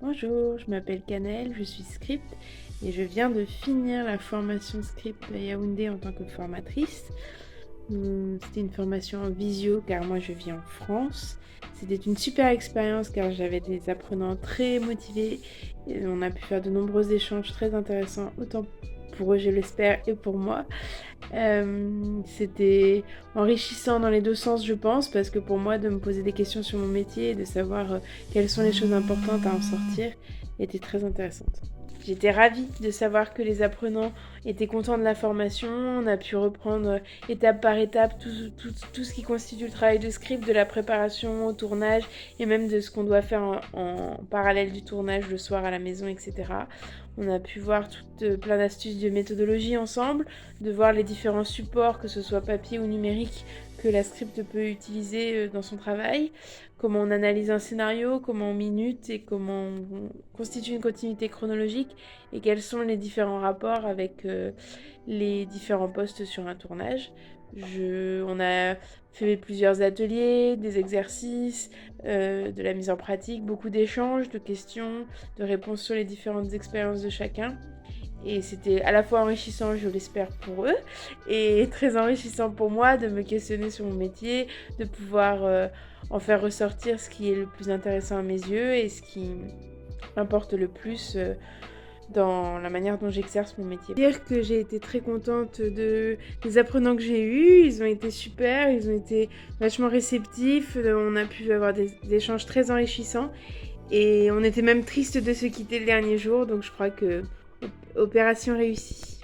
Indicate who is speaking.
Speaker 1: Bonjour, je m'appelle Canel, je suis script et je viens de finir la formation script à Yaoundé en tant que formatrice. C'était une formation en visio car moi je vis en France. C'était une super expérience car j'avais des apprenants très motivés et on a pu faire de nombreux échanges très intéressants, autant pour eux je l'espère et pour moi. C'était enrichissant dans les deux sens je pense parce que pour moi de me poser des questions sur mon métier et de savoir quelles sont les choses importantes à en sortir était très intéressante. J'étais ravie de savoir que les apprenants étaient contents de la formation. On a pu reprendre étape par étape tout ce qui constitue le travail de script, de la préparation au tournage et même de ce qu'on doit faire en parallèle du tournage le soir à la maison, etc. On a pu voir plein d'astuces de méthodologie ensemble, de voir les différents supports, que ce soit papier ou numérique, que la script peut utiliser dans son travail, comment on analyse un scénario, comment on minute et comment on constitue une continuité chronologique et quels sont les différents rapports avec les différents postes sur un tournage. On a fait plusieurs ateliers, des exercices, de la mise en pratique, beaucoup d'échanges, de questions, de réponses sur les différentes expériences de chacun. Et c'était à la fois enrichissant, je l'espère, pour eux, et très enrichissant pour moi de me questionner sur mon métier, de pouvoir en faire ressortir ce qui est le plus intéressant à mes yeux et ce qui m'importe le plus dans la manière dont j'exerce mon métier. Dire que j'ai été très contente des apprenants que j'ai eus, ils ont été super, ils ont été vachement réceptifs, on a pu avoir des échanges très enrichissants et on était même triste de se quitter le dernier jour, donc je crois que opération réussie.